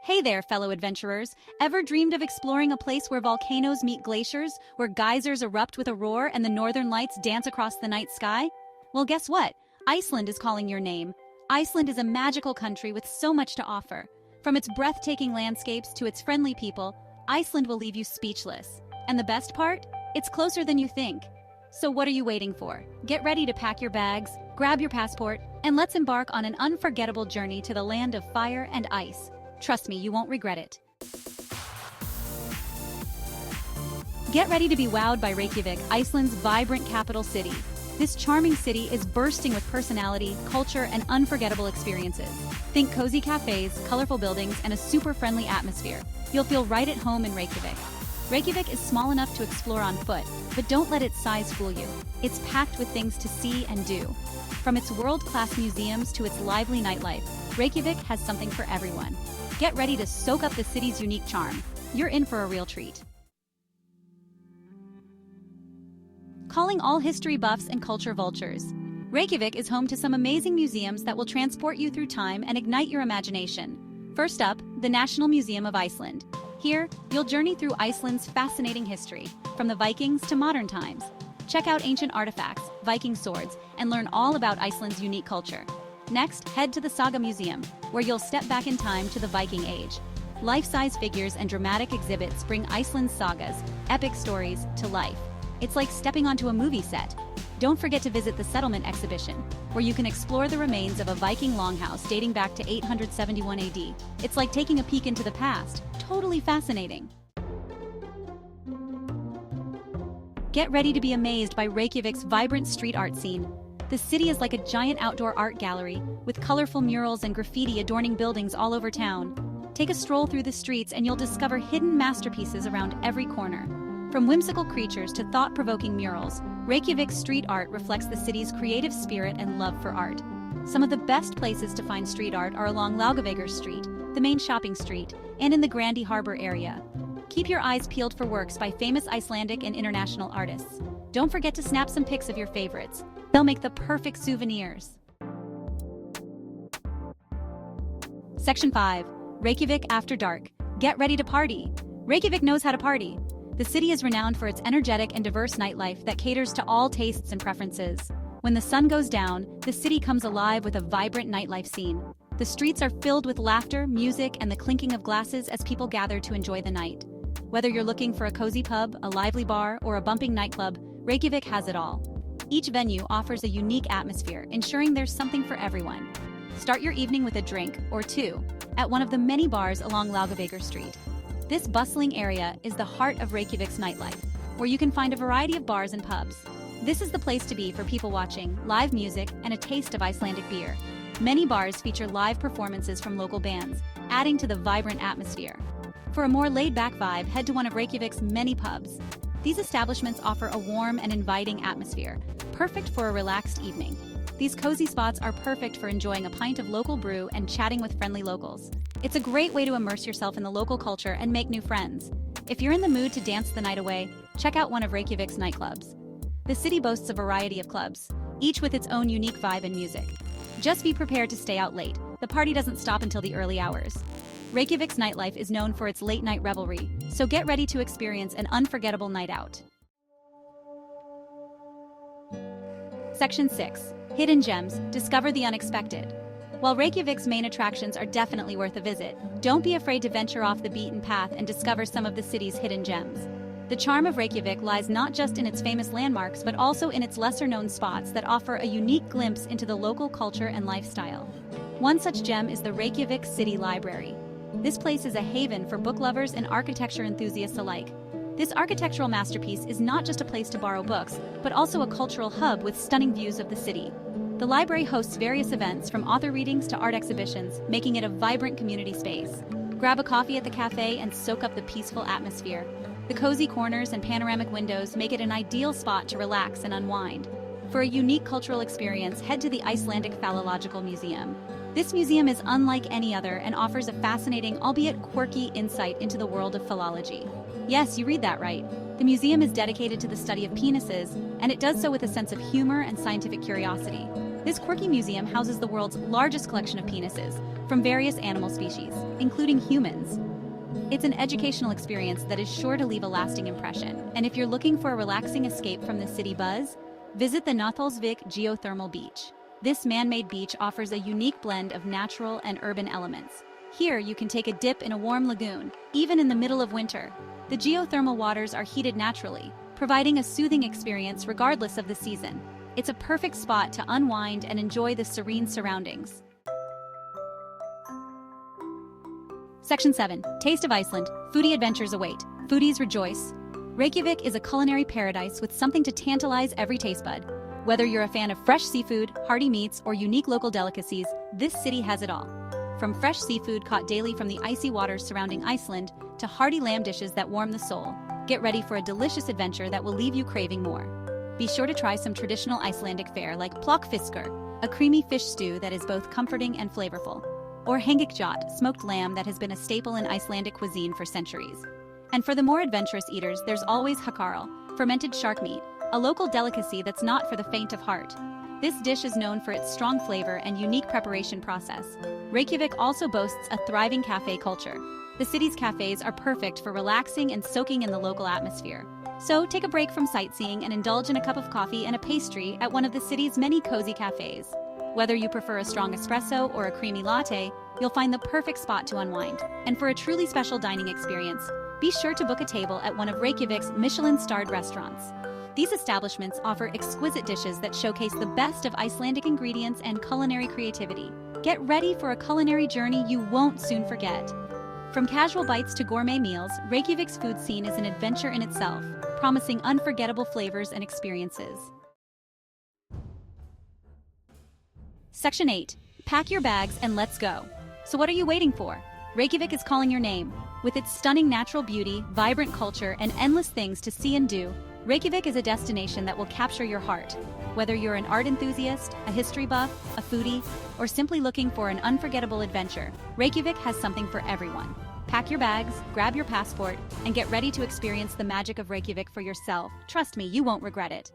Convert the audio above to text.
Hey there, fellow adventurers. Ever dreamed of exploring a place where volcanoes meet glaciers, where geysers erupt with a roar and the northern lights dance across the night sky? Well, guess what? Iceland is calling your name. Iceland is a magical country with so much to offer. From its breathtaking landscapes to its friendly people, Iceland will leave you speechless. And the best part? It's closer than you think. So what are you waiting for? Get ready to pack your bags, grab your passport, and let's embark on an unforgettable journey to the land of fire and ice. Trust me, you won't regret it. Get ready to be wowed by Reykjavik, Iceland's vibrant capital city. This charming city is bursting with personality, culture, and unforgettable experiences. Think cozy cafes, colorful buildings, and a super friendly atmosphere. You'll feel right at home in Reykjavik. Reykjavik is small enough to explore on foot, but don't let its size fool you. It's packed with things to see and do. From its world-class museums to its lively nightlife, Reykjavik has something for everyone. Get ready to soak up the city's unique charm. You're in for a real treat. Calling all history buffs and culture vultures. Reykjavik is home to some amazing museums that will transport you through time and ignite your imagination. First up, the National Museum of Iceland. Here, you'll journey through Iceland's fascinating history, from the Vikings to modern times. Check out ancient artifacts, Viking swords, and learn all about Iceland's unique culture. Next, head to the Saga Museum, where you'll step back in time to the Viking Age. Life-size figures and dramatic exhibits bring Iceland's sagas, epic stories, to life. It's like stepping onto a movie set. Don't forget to visit the Settlement Exhibition, where you can explore the remains of a Viking longhouse dating back to 871 AD. It's like taking a peek into the past. Totally fascinating. Get ready to be amazed by Reykjavik's vibrant street art scene. The city is like a giant outdoor art gallery, with colorful murals and graffiti adorning buildings all over town. Take a stroll through the streets and you'll discover hidden masterpieces around every corner. From whimsical creatures to thought-provoking murals, Reykjavik's street art reflects the city's creative spirit and love for art. Some of the best places to find street art are along Laugavegur Street, the main shopping street, and in the Grandi Harbor area. Keep your eyes peeled for works by famous Icelandic and international artists. Don't forget to snap some pics of your favorites. They'll make the perfect souvenirs. Section 5. Reykjavik After Dark. Get ready to party. Reykjavik knows how to party. The city is renowned for its energetic and diverse nightlife that caters to all tastes and preferences. When the sun goes down, the city comes alive with a vibrant nightlife scene. The streets are filled with laughter, music, and the clinking of glasses as people gather to enjoy the night. Whether you're looking for a cozy pub, a lively bar, or a bumping nightclub, Reykjavik has it all. Each venue offers a unique atmosphere, ensuring there's something for everyone. Start your evening with a drink, or two, at one of the many bars along Laugavegur Street. This bustling area is the heart of Reykjavik's nightlife, where you can find a variety of bars and pubs. This is the place to be for people watching, live music, and a taste of Icelandic beer. Many bars feature live performances from local bands, adding to the vibrant atmosphere. For a more laid-back vibe, head to one of Reykjavik's many pubs. These establishments offer a warm and inviting atmosphere, perfect for a relaxed evening. These cozy spots are perfect for enjoying a pint of local brew and chatting with friendly locals. It's a great way to immerse yourself in the local culture and make new friends. If you're in the mood to dance the night away, check out one of Reykjavik's nightclubs. The city boasts a variety of clubs, each with its own unique vibe and music. Just be prepared to stay out late. The party doesn't stop until the early hours. Reykjavik's nightlife is known for its late-night revelry, so get ready to experience an unforgettable night out. Section 6. Hidden Gems. Discover the unexpected. While Reykjavik's main attractions are definitely worth a visit, don't be afraid to venture off the beaten path and discover some of the city's hidden gems. The charm of Reykjavik lies not just in its famous landmarks but also in its lesser-known spots that offer a unique glimpse into the local culture and lifestyle. One such gem is the Reykjavik City Library. This place is a haven for book lovers and architecture enthusiasts alike. This architectural masterpiece is not just a place to borrow books, but also a cultural hub with stunning views of the city. The library hosts various events from author readings to art exhibitions, making it a vibrant community space. Grab a coffee at the cafe and soak up the peaceful atmosphere. The cozy corners and panoramic windows make it an ideal spot to relax and unwind. For a unique cultural experience, head to the Icelandic Phallological Museum. This museum is unlike any other and offers a fascinating, albeit quirky, insight into the world of phallology. Yes, you read that right. The museum is dedicated to the study of penises, and it does so with a sense of humor and scientific curiosity. This quirky museum houses the world's largest collection of penises from various animal species, including humans. It's an educational experience that is sure to leave a lasting impression, and if you're looking for a relaxing escape from the city buzz, visit the Nathólsvík geothermal beach. This man-made beach offers a unique blend of natural and urban elements. Here, you can take a dip in a warm lagoon, even in the middle of winter. The geothermal waters are heated naturally, providing a soothing experience regardless of the season. It's a perfect spot to unwind and enjoy the serene surroundings. Section 7. Taste of Iceland. Foodie adventures await. Foodies rejoice. Reykjavik is a culinary paradise with something to tantalize every taste bud. Whether you're a fan of fresh seafood, hearty meats, or unique local delicacies, this city has it all. From fresh seafood caught daily from the icy waters surrounding Iceland to hearty lamb dishes that warm the soul, get ready for a delicious adventure that will leave you craving more. Be sure to try some traditional Icelandic fare like plokkfiskur, a creamy fish stew that is both comforting and flavorful, or hengikjot, smoked lamb that has been a staple in Icelandic cuisine for centuries. And for the more adventurous eaters, there's always hakarl, fermented shark meat, a local delicacy that's not for the faint of heart. This dish is known for its strong flavor and unique preparation process. Reykjavik also boasts a thriving cafe culture. The city's cafes are perfect for relaxing and soaking in the local atmosphere. So take a break from sightseeing and indulge in a cup of coffee and a pastry at one of the city's many cozy cafes. Whether you prefer a strong espresso or a creamy latte, you'll find the perfect spot to unwind. And for a truly special dining experience, be sure to book a table at one of Reykjavik's Michelin-starred restaurants. These establishments offer exquisite dishes that showcase the best of Icelandic ingredients and culinary creativity. Get ready for a culinary journey you won't soon forget. From casual bites to gourmet meals, Reykjavik's food scene is an adventure in itself, promising unforgettable flavors and experiences. Section 8. Pack your bags and let's go. So what are you waiting for? Reykjavik is calling your name. With its stunning natural beauty, vibrant culture, and endless things to see and do, Reykjavik is a destination that will capture your heart. Whether you're an art enthusiast, a history buff, a foodie, or simply looking for an unforgettable adventure, Reykjavik has something for everyone. Pack your bags, grab your passport, and get ready to experience the magic of Reykjavik for yourself. Trust me, you won't regret it.